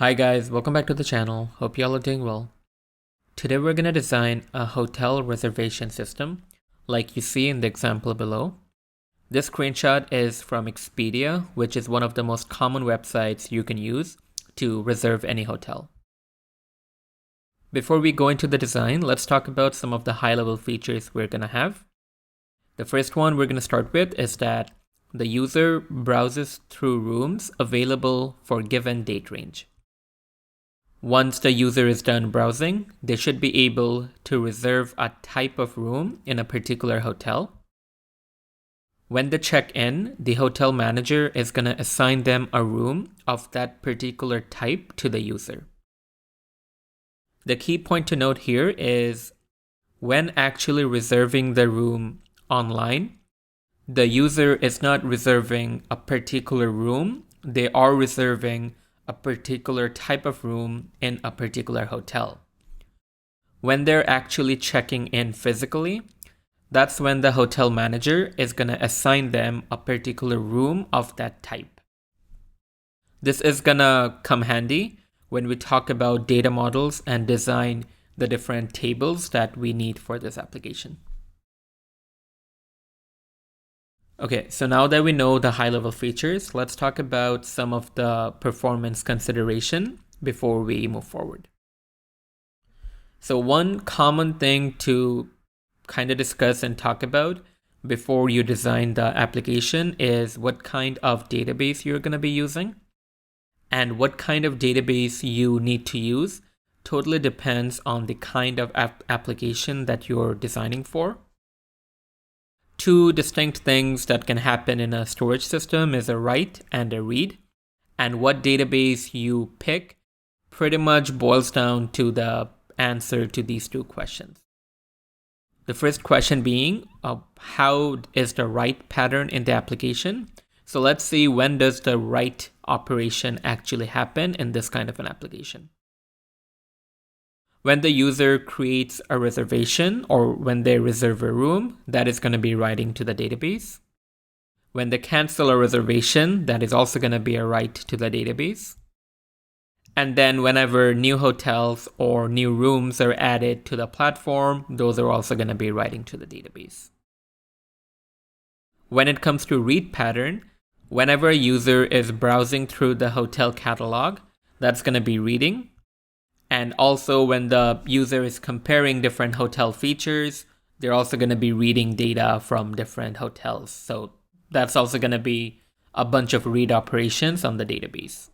Hi guys, welcome back to the channel. Hope y'all are doing well. Today we're going to design a hotel reservation system like you see in the example below. This screenshot is from Expedia, which is one of the most common websites you can use to reserve any hotel. Before we go into the design, let's talk about some of the high-level features we're going to have. The first one we're going to start with is that the user browses through rooms available for given date range. Once the user is done browsing, they should be able to reserve a type of room in a particular hotel. When they check in, the hotel manager is going to assign them a room of that particular type to the user. The key point to note here is when actually reserving the room online, the user is not reserving a particular room, they are reserving a particular type of room in a particular hotel. When they're actually checking in physically, that's when the hotel manager is going to assign them a particular room of that type. This is going to come handy when we talk about data models and design the different tables that we need for this application. Okay, so now that we know the high-level features, let's talk about some of the performance consideration before we move forward. So one common thing to kind of discuss and talk about before you design the application is what kind of database you're going to be using. And what kind of database you need to use totally depends on the kind of application that you're designing for. Two distinct things that can happen in a storage system is a write and a read. And what database you pick pretty much boils down to the answer to these two questions. The first question being, how is the write pattern in the application? So let's see, when does the write operation actually happen in this kind of an application? When the user creates a reservation or when they reserve a room, that is going to be writing to the database. When they cancel a reservation, that is also going to be a write to the database. And then whenever new hotels or new rooms are added to the platform, those are also going to be writing to the database. When it comes to read pattern, whenever a user is browsing through the hotel catalog, that's going to be reading. And also when the user is comparing different hotel features, they're also going to be reading data from different hotels. So that's also going to be a bunch of read operations on the database.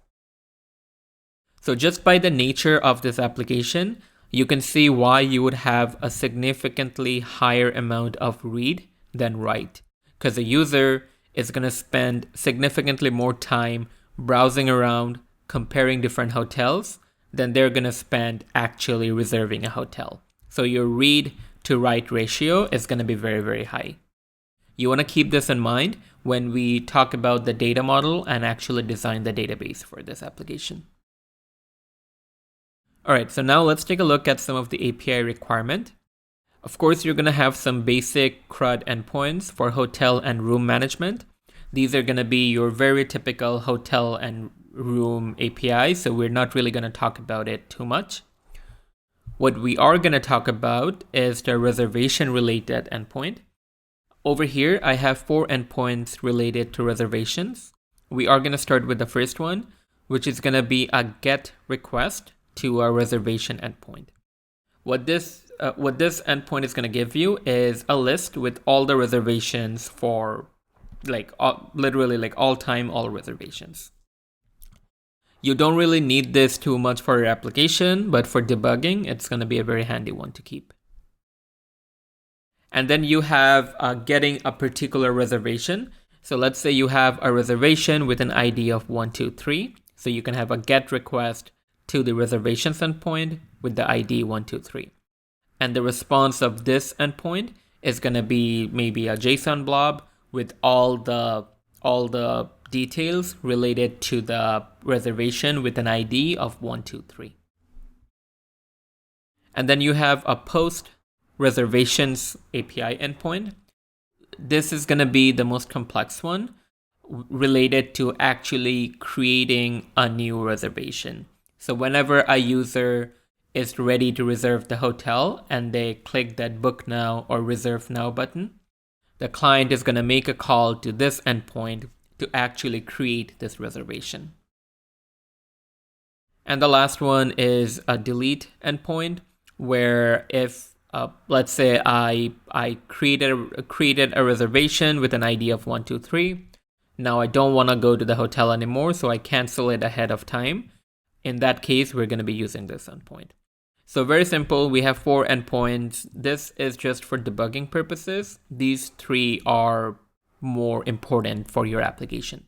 So just by the nature of this application, you can see why you would have a significantly higher amount of read than write, because the user is going to spend significantly more time browsing around, comparing different hotels, then they're going to spend actually reserving a hotel. So your read to write ratio is going to be very, very high. You want to keep this in mind when we talk about the data model and actually design the database for this application. All right, so now let's take a look at some of the API requirement. Of course, you're going to have some basic CRUD endpoints for hotel and room management. These are going to be your very typical hotel and room API, so we're not really going to talk about it too much. What we are going to talk about is the reservation related endpoint. Over here, I have 4 endpoints related to reservations. We are going to start with the first one, which is going to be a GET request to a reservation endpoint. What this endpoint is going to give you is a list with all the reservations for literally all time, all reservations. You don't really need this too much for your application, but for debugging, it's going to be a very handy one to keep. And then you have getting a particular reservation. So let's say you have a reservation with an ID of 123. So you can have a GET request to the reservations endpoint with the ID 123. And the response of this endpoint is going to be maybe a JSON blob with all the details related to the reservation with an ID of 123. And then you have a post reservations API endpoint. This is going to be the most complex one related to actually creating a new reservation. So whenever a user is ready to reserve the hotel and they click that book now or reserve now button, the client is going to make a call to this endpoint to actually create this reservation. And the last one is a delete endpoint, where if let's say I created a reservation with an ID of 123. Now I don't want to go to the hotel anymore, so I cancel it ahead of time. In that case, we're going to be using this endpoint. So very simple. We have 4 endpoints. This is just for debugging purposes. These 3 are more important for your application.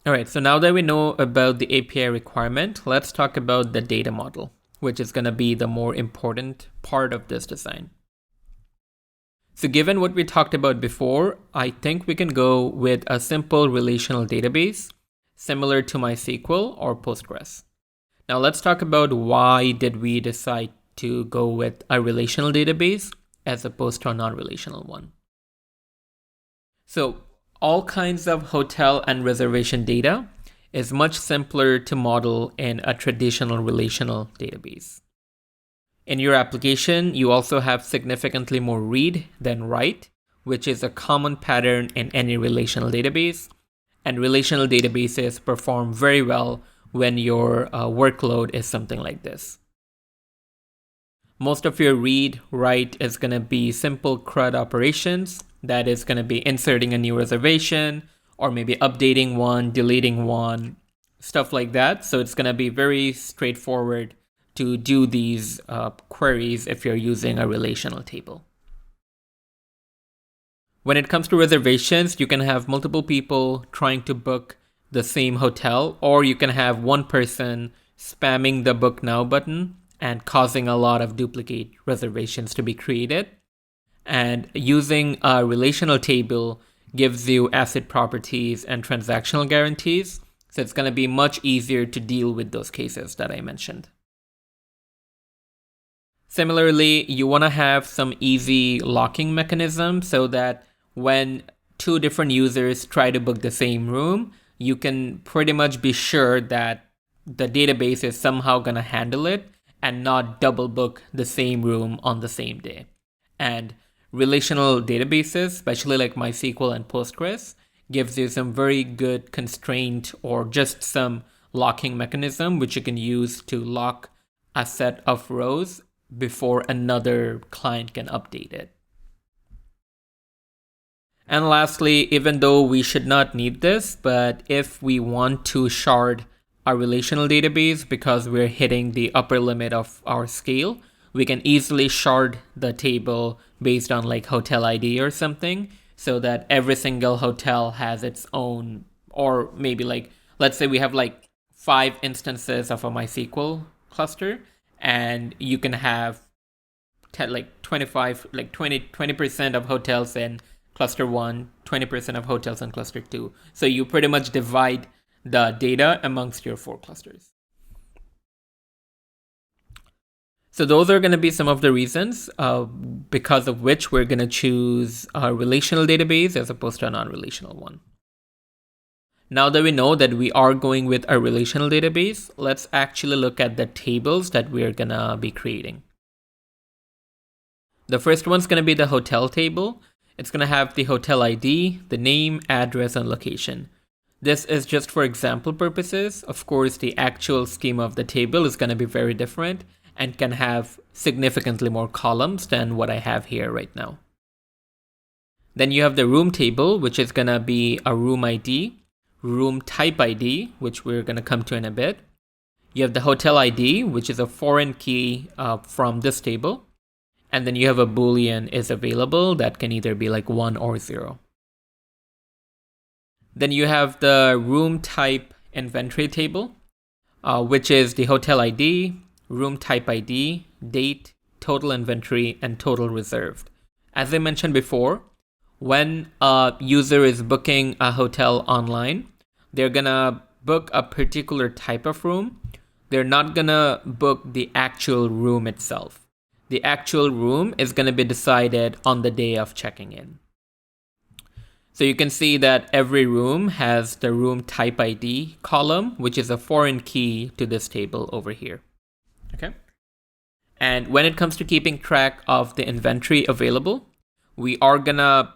All right, so now that we know about the API requirement, let's talk about the data model, which is going to be the more important part of this design. So given what we talked about before, I think we can go with a simple relational database similar to MySQL or Postgres. Now let's talk about why did we decide to go with a relational database as opposed to a non-relational one. So all kinds of hotel and reservation data is much simpler to model in a traditional relational database. In your application, you also have significantly more read than write, which is a common pattern in any relational database. And relational databases perform very well when your workload is something like this. Most of your read, write is going to be simple CRUD operations. That is going to be inserting a new reservation or maybe updating one, deleting one, stuff like that. So it's going to be very straightforward to do these queries if you're using a relational table. When it comes to reservations, you can have multiple people trying to book the same hotel, or you can have one person spamming the book now button and causing a lot of duplicate reservations to be created. And using a relational table gives you asset properties and transactional guarantees. So it's going to be much easier to deal with those cases that I mentioned. Similarly, you want to have some easy locking mechanism so that when 2 different users try to book the same room, you can pretty much be sure that the database is somehow going to handle it and not double book the same room on the same day. And relational databases, especially like MySQL and Postgres, gives you some very good constraint or just some locking mechanism which you can use to lock a set of rows before another client can update it. And lastly, even though we should not need this, but if we want to shard a relational database because we're hitting the upper limit of our scale, we can easily shard the table based on like hotel ID or something, so that every single hotel has its own, or maybe like, let's say we have like 5 instances of a MySQL cluster, and you can have 20% of hotels in cluster 1, 20% of hotels in cluster 2. So you pretty much divide the data amongst your 4 clusters. So those are going to be some of the reasons because of which we're going to choose a relational database as opposed to a non-relational one. Now that we know that we are going with a relational database, let's actually look at the tables that we're going to be creating. The first one's going to be the hotel table. It's going to have the hotel ID, the name, address, and location. This is just for example purposes. Of course, the actual schema of the table is going to be very different and can have significantly more columns than what I have here right now. Then you have the room table, which is going to be a room ID, room type ID, which we're going to come to in a bit. You have the hotel ID, which is a foreign key from this table. And then you have a Boolean is available that can either be like 1 or 0. Then you have the room type inventory table, which is the hotel ID, room type ID, date, total inventory, and total reserved. As I mentioned before, when a user is booking a hotel online, they're going to book a particular type of room. They're not going to book the actual room itself. The actual room is going to be decided on the day of checking in. So you can see that every room has the room type ID column, which is a foreign key to this table over here. Okay. And when it comes to keeping track of the inventory available, we are gonna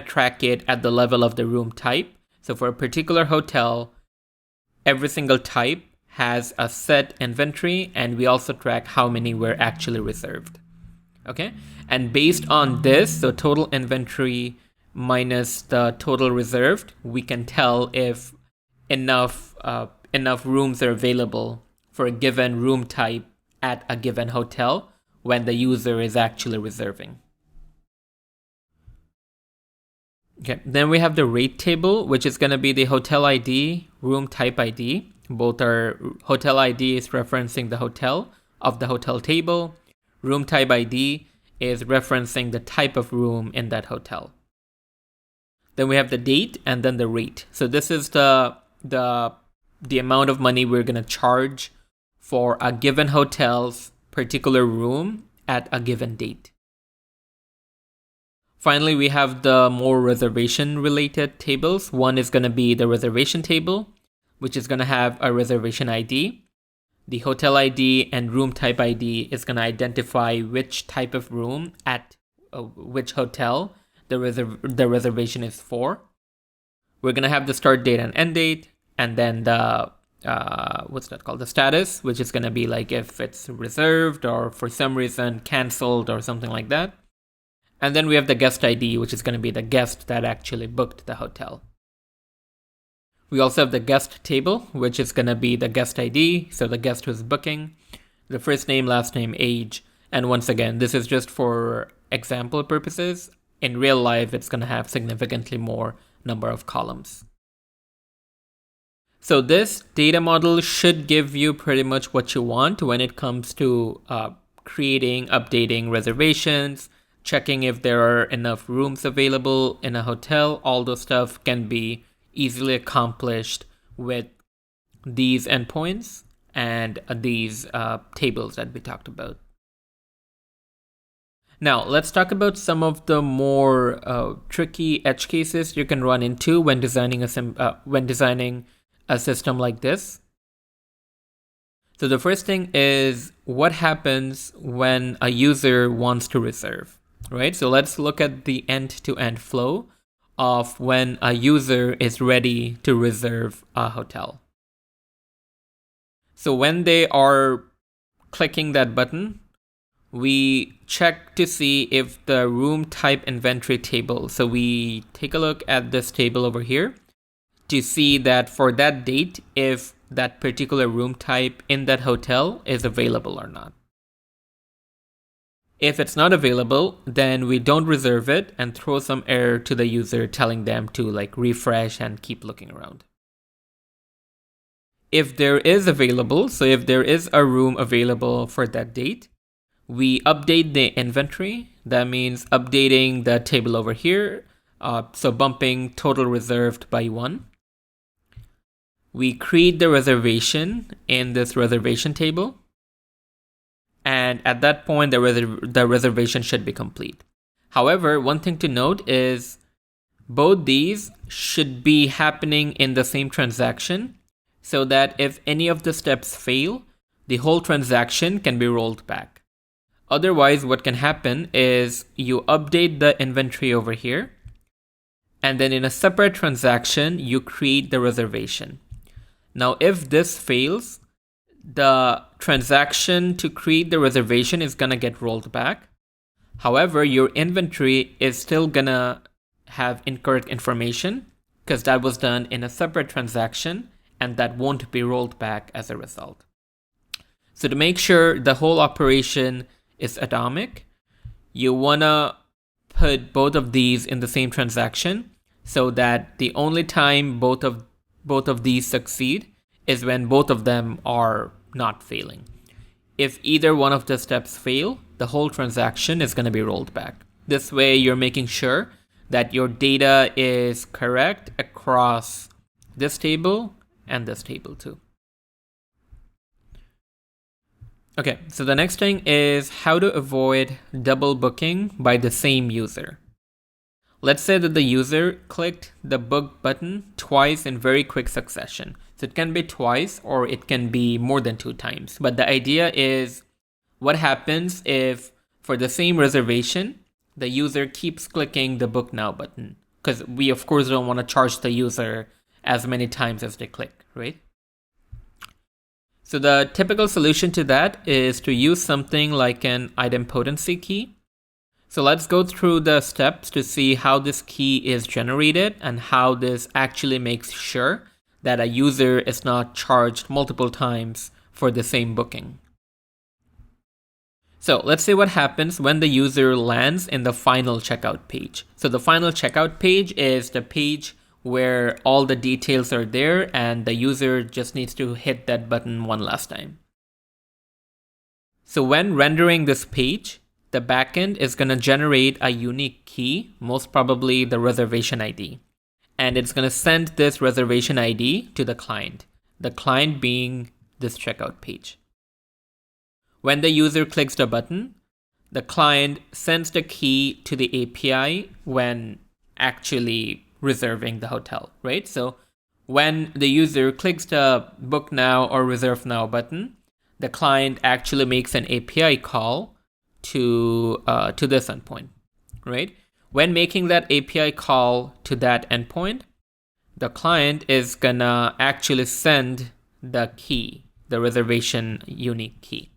track it at the level of the room type. So for a particular hotel, every single type has a set inventory, and we also track how many were actually reserved. Okay, and based on this, so total inventory minus the total reserved, we can tell if enough rooms are available for a given room type at a given hotel when the user is actually reserving. Okay, then we have the rate table, which is going to be the hotel ID, room type ID. Both are hotel ID is referencing the hotel of the hotel table. Room type ID is referencing the type of room in that hotel. Then we have the date and then the rate. So this is the amount of money we're going to charge for a given hotel's particular room at a given date. Finally, we have the more reservation-related tables. One is going to be the reservation table, which is going to have a reservation ID. The hotel ID and room type ID is going to identify which type of room at which hotel the reservation is for. We're going to have the start date and end date, and then the the status, which is going to be like if it's reserved or for some reason canceled or something like that. And then we have the guest ID, which is going to be the guest that actually booked the hotel. We also have the guest table, which is going to be the guest ID, so the guest who's booking, the first name, last name, age. And once again, this is just for example purposes. In real life, it's going to have significantly more number of columns. So this data model should give you pretty much what you want when it comes to creating, updating reservations, checking if there are enough rooms available in a hotel. All those stuff can be easily accomplished with these endpoints and these tables that we talked about. Now, let's talk about some of the more tricky edge cases you can run into when designing a system like this. So the first thing is what happens when a user wants to reserve, right? So let's look at the end-to-end flow of when a user is ready to reserve a hotel. So when they are clicking that button, we check to see if the room type inventory table. So we take a look at this table over here to see that for that date, if that particular room type in that hotel is available or not. If it's not available, then we don't reserve it and throw some error to the user telling them to refresh and keep looking around. If there is available, so if there is a room available for that date, we update the inventory. That means updating the table over here. So bumping total reserved by 1. We create the reservation in this reservation table. And at that point, the reservation should be complete. However, one thing to note is both these should be happening in the same transaction so that if any of the steps fail, the whole transaction can be rolled back. Otherwise, what can happen is you update the inventory over here, and then in a separate transaction, you create the reservation. Now, if this fails, the transaction to create the reservation is going to get rolled back. However, your inventory is still going to have incorrect information because that was done in a separate transaction and that won't be rolled back as a result. So to make sure the whole operation is atomic, you want to put both of these in the same transaction so that the only time both of these succeed is when both of them are not failing. If either one of the steps fail, the whole transaction is going to be rolled back. This way, you're making sure that your data is correct across this table and this table too. Okay, so the next thing is how to avoid double booking by the same user. Let's say that the user clicked the book button twice in very quick succession. So it can be twice or it can be more than 2 times. But the idea is what happens if for the same reservation, the user keeps clicking the book now button. Because we of course don't want to charge the user as many times as they click, right? So the typical solution to that is to use something like an idempotency key. So let's go through the steps to see how this key is generated and how this actually makes sure that a user is not charged multiple times for the same booking. So let's see what happens when the user lands in the final checkout page. So the final checkout page is the page where all the details are there and the user just needs to hit that button one last time. So when rendering this page, the backend is going to generate a unique key, most probably the reservation ID. And it's going to send this reservation ID to the client being this checkout page. When the user clicks the button, the client sends the key to the API when actually reserving the hotel, right? So when the user clicks the book now or reserve now button, the client actually makes an API call to this endpoint, right? When making that API call to that endpoint, the client is gonna actually send the key, the reservation unique key.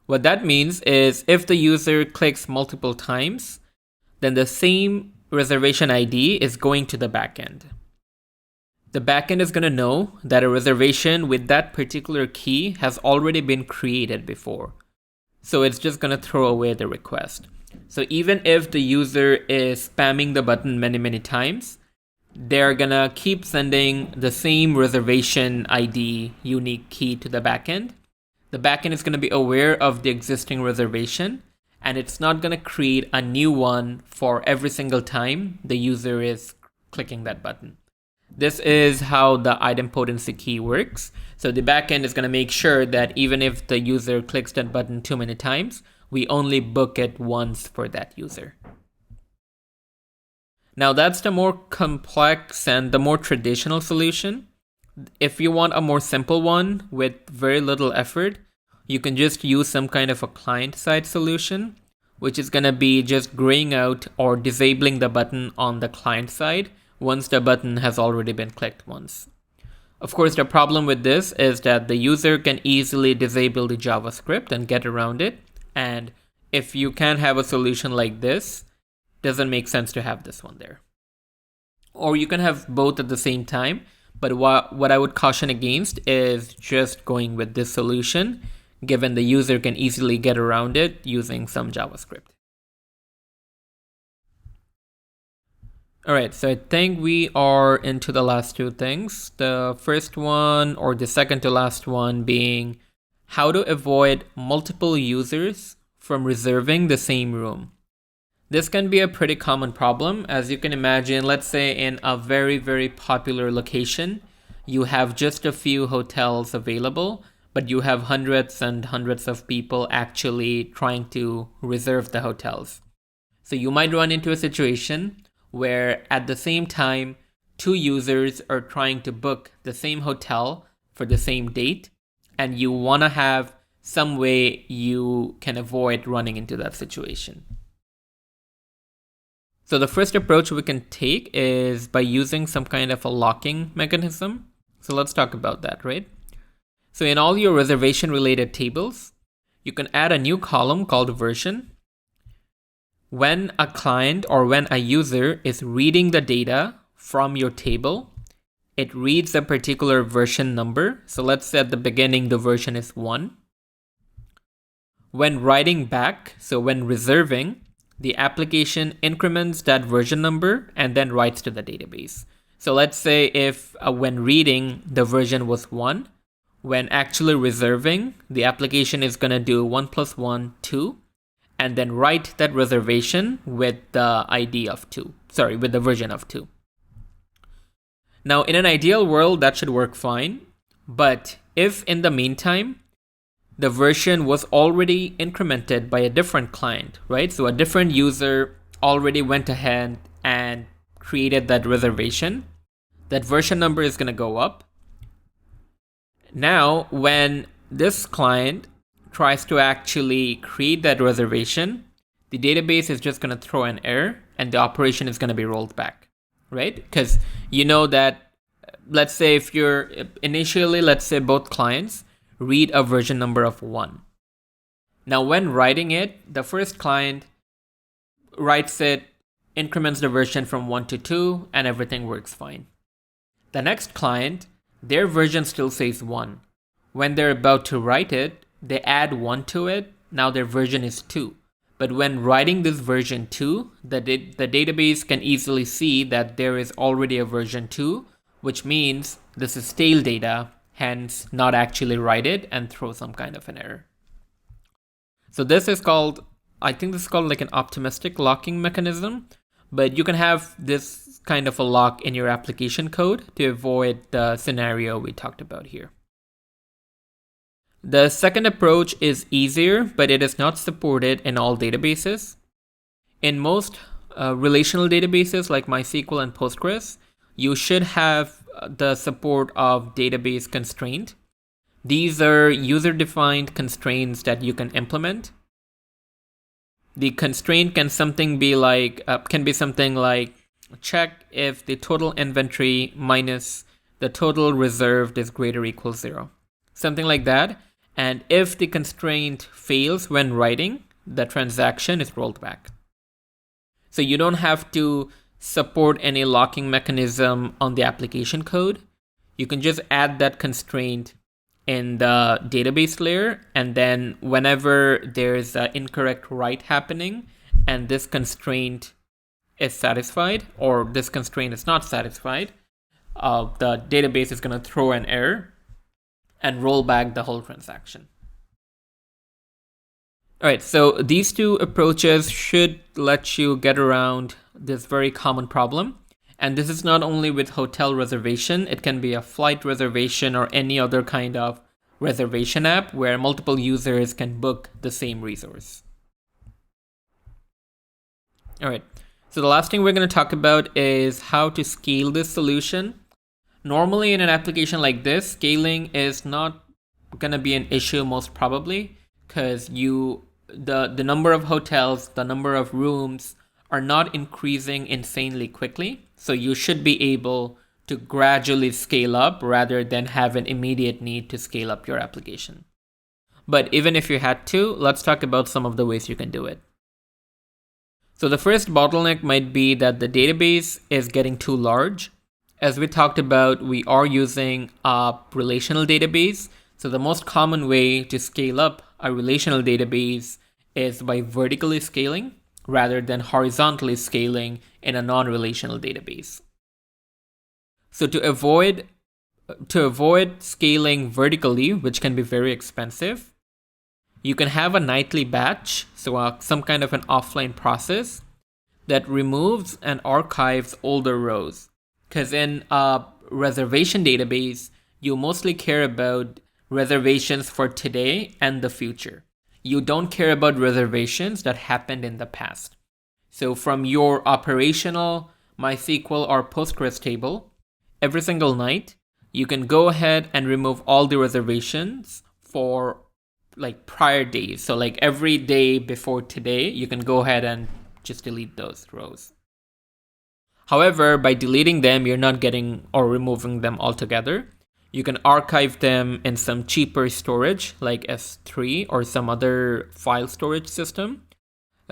What that means is if the user clicks multiple times, then the same reservation ID is going to the backend. The backend is going to know that a reservation with that particular key has already been created before. So it's just going to throw away the request. So even if the user is spamming the button many, many times, they're going to keep sending the same reservation ID unique key to the backend. The backend is going to be aware of the existing reservation, and it's not going to create a new one for every single time the user is clicking that button. This is how the idempotency key works. So the backend is going to make sure that even if the user clicks that button too many times, we only book it once for that user. Now that's the more complex and the more traditional solution. If you want a more simple one with very little effort, you can just use some kind of a client-side solution, which is going to be just graying out or disabling the button on the client side once the button has already been clicked once. Of course, the problem with this is that the user can easily disable the JavaScript and get around it. And if you can't have a solution like this, it doesn't make sense to have this one there. Or you can have both at the same time. But what I would caution against is just going with this solution, given the user can easily get around it using some JavaScript. All right, so I think we are into the last two things. The first one, or the second to last one, being how to avoid multiple users from reserving the same room. This can be a pretty common problem. As you can imagine, let's say in a very, very popular location, you have just a few hotels available, but you have hundreds and hundreds of people actually trying to reserve the hotels. So you might run into a situation where at the same time, 2 users are trying to book the same hotel for the same date, and you want to have some way you can avoid running into that situation. So the first approach we can take is by using some kind of a locking mechanism. So let's talk about that, right? So in all your reservation related tables, you can add a new column called version. When a client or when a user is reading the data from your table, it reads a particular version number. So let's say at the beginning, the version is 1. When writing back, so when reserving, the application increments that version number and then writes to the database. So let's say if when reading, the version was 1, when actually reserving, the application is going to do 1 + 1, 2, and then write that reservation with the ID of 2. Sorry, with the version of 2. Now, in an ideal world, that should work fine. But if in the meantime, the version was already incremented by a different client, right? So a different user already went ahead and created that reservation, that version number is going to go up. Now, when this client tries to actually create that reservation, the database is just going to throw an error and the operation is going to be rolled back, right? Because you know that, let's say if you're initially, let's say both clients read a version number of 1. Now, when writing it, the first client writes it, increments the version from 1 to 2, and everything works fine. The next client, their version still says 1. When they're about to write it, they add 1 to it. Now their version is 2. But when writing this version 2, the database can easily see that there is already a version 2, which means this is stale data, hence not actually write it and throw some kind of an error. So this is called, I think this is called like an optimistic locking mechanism, but you can have this kind of a lock in your application code to avoid the scenario we talked about here. The second approach is easier, but it is not supported in all databases. In most relational databases like MySQL and Postgres, you should have the support of database constraint. These are user-defined constraints that you can implement. The constraint can be something like check if the total inventory minus the total reserved is greater or equal 0. Something like that. And if the constraint fails when writing, the transaction is rolled back. So you don't have to support any locking mechanism on the application code. You can just add that constraint in the database layer, and then whenever there's an incorrect write happening and this constraint is satisfied or this constraint is not satisfied, the database is going to throw an error and roll back the whole transaction. All right, so these two approaches should let you get around this very common problem. And this is not only with hotel reservation, it can be a flight reservation or any other kind of reservation app where multiple users can book the same resource. All right, so the last thing we're going to talk about is how to scale this solution. Normally in an application like this, scaling is not going to be an issue most probably because the number of hotels, the number of rooms are not increasing insanely quickly. So you should be able to gradually scale up rather than have an immediate need to scale up your application. But even if you had to, let's talk about some of the ways you can do it. So the first bottleneck might be that the database is getting too large. As we talked about, we are using a relational database. So the most common way to scale up a relational database is by vertically scaling rather than horizontally scaling in a non-relational database. So to avoid scaling vertically, which can be very expensive, you can have a nightly batch, so some kind of an offline process that removes and archives older rows. Because in a reservation database, you mostly care about reservations for today and the future. You don't care about reservations that happened in the past. So from your operational MySQL or Postgres table, every single night, you can go ahead and remove all the reservations for like prior days. So like every day before today, you can go ahead and just delete those rows. However, by deleting them, you're not getting or removing them altogether. You can archive them in some cheaper storage like S3 or some other file storage system.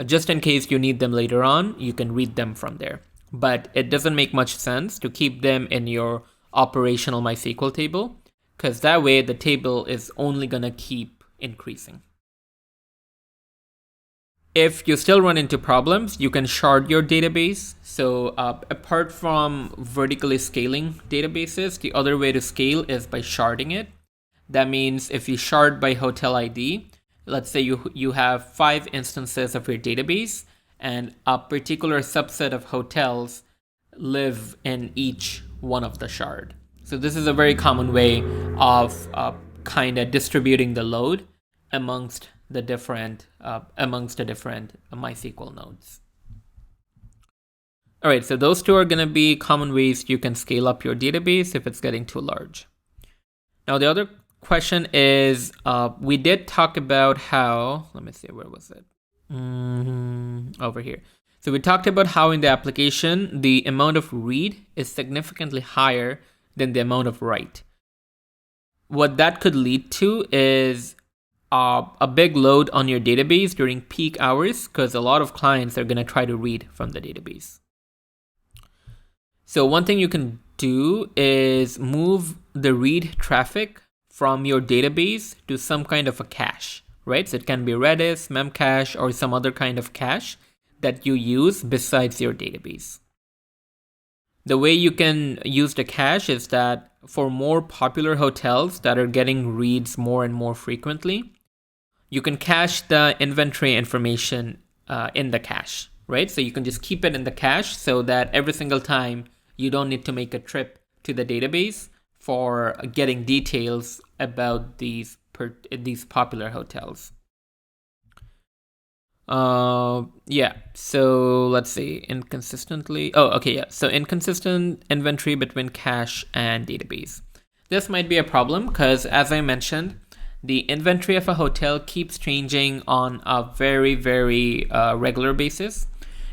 Just in case you need them later on, you can read them from there. But it doesn't make much sense to keep them in your operational MySQL table because that way the table is only going to keep increasing. If you still run into problems, you can shard your database. So apart from vertically scaling databases, the other way to scale is by sharding it. That means if you shard by hotel ID, let's say you have 5 instances of your database and a particular subset of hotels live in each one of the shard. So this is a very common way of kind of distributing the load amongst the different MySQL nodes. All right, so those two are going to be common ways you can scale up your database if it's getting too large. Now, the other question is, we did talk about how, let me see, where was it? Over here. So we talked about how in the application, the amount of read is significantly higher than the amount of write. What that could lead to is a big load on your database during peak hours, because a lot of clients are going to try to read from the database. So one thing you can do is move the read traffic from your database to some kind of a cache, right? So it can be Redis, Memcache, or some other kind of cache that you use besides your database. The way you can use the cache is that for more popular hotels that are getting reads more and more frequently, you can cache the inventory information in the cache, right? So you can just keep it in the cache so that every single time you don't need to make a trip to the database for getting details about these popular hotels. So let's see, inconsistently. So inconsistent inventory between cache and database. This might be a problem because, as I mentioned, the inventory of a hotel keeps changing on a very, very regular basis.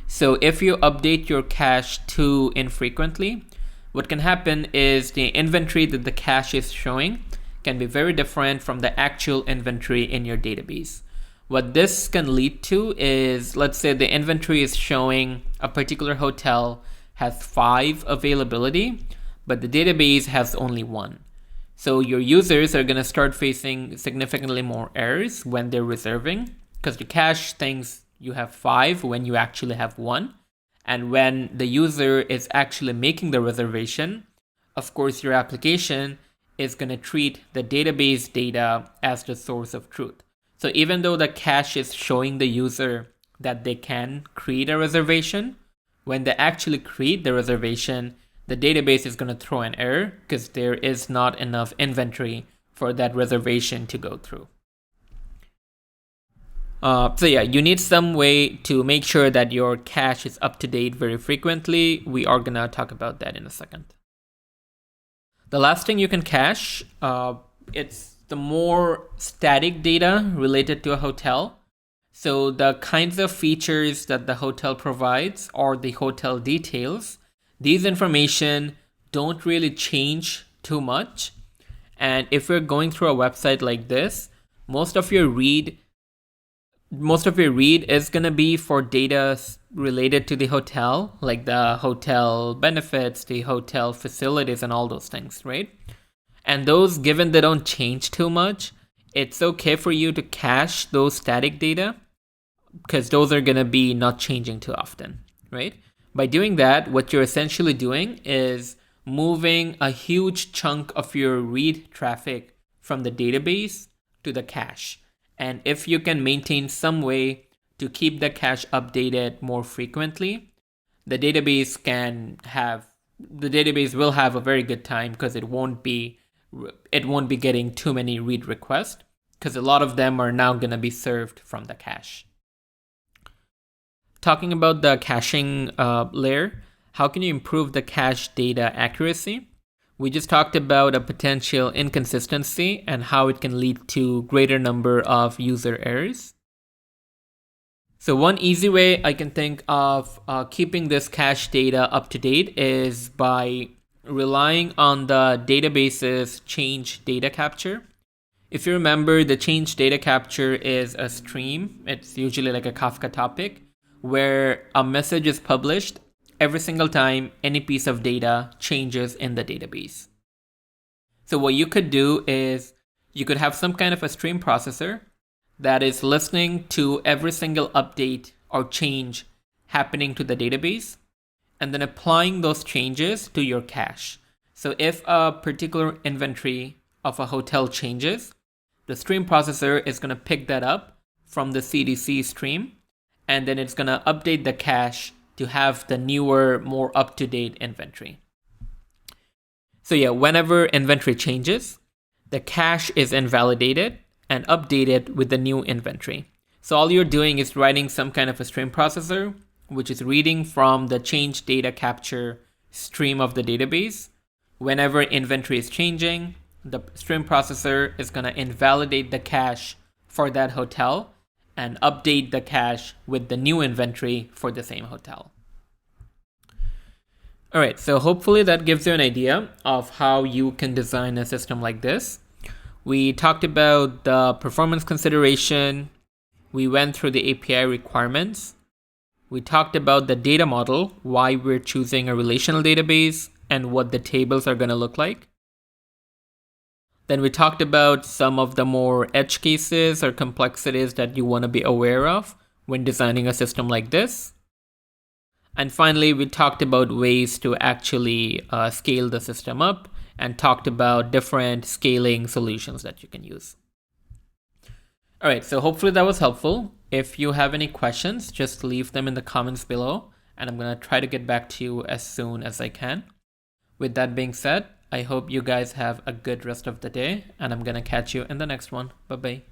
So if you update your cache too infrequently, what can happen is the inventory that the cache is showing can be very different from the actual inventory in your database. What this can lead to is, let's say the inventory is showing a particular hotel has 5 availability, but the database has only 1. So your users are going to start facing significantly more errors when they're reserving, because the cache thinks you have 5 when you actually have 1. And when the user is actually making the reservation, of course, your application is going to treat the database data as the source of truth. So even though the cache is showing the user that they can create a reservation, when they actually create the reservation, the database is going to throw an error because there is not enough inventory for that reservation to go through. You need some way to make sure that your cache is up to date very frequently. We are going to talk about that in a second. The last thing you can cache, it's the more static data related to a hotel. So the kinds of features that the hotel provides or the hotel details, these information don't really change too much. And if you're going through a website like this, most of your read is going to be for data related to the hotel, like the hotel benefits, the hotel facilities, and all those things, right? And those, given they don't change too much, it's okay for you to cache those static data because those are going to be not changing too often, right? By doing that, what you're essentially doing is moving a huge chunk of your read traffic from the database to the cache. And if you can maintain some way to keep the cache updated more frequently, the database will have a very good time because it won't be getting too many read requests because a lot of them are now going to be served from the cache. Talking about the caching layer, how can you improve the cache data accuracy? We just talked about a potential inconsistency and how it can lead to greater number of user errors. So one easy way I can think of keeping this cache data up to date is by relying on the database's change data capture. If you remember, the change data capture is a stream. It's usually like a Kafka topic where a message is published every single time any piece of data changes in the database. So what you could do is you could have some kind of a stream processor that is listening to every single update or change happening to the database and then applying those changes to your cache. So if a particular inventory of a hotel changes, the stream processor is going to pick that up from the CDC stream, and then it's going to update the cache to have the newer, more up-to-date inventory. So whenever inventory changes, the cache is invalidated and updated with the new inventory. So all you're doing is writing some kind of a stream processor which is reading from the change data capture stream of the database. Whenever inventory is changing, the stream processor is going to invalidate the cache for that hotel and update the cache with the new inventory for the same hotel. All right, so hopefully that gives you an idea of how you can design a system like this. We talked about the performance consideration. We went through the API requirements. We talked about the data model, why we're choosing a relational database, and what the tables are going to look like. Then we talked about some of the more edge cases or complexities that you want to be aware of when designing a system like this. And finally, we talked about ways to actually scale the system up and talked about different scaling solutions that you can use. All right, so hopefully that was helpful. If you have any questions, just leave them in the comments below, and I'm going to try to get back to you as soon as I can. With that being said, I hope you guys have a good rest of the day, and I'm going to catch you in the next one. Bye-bye.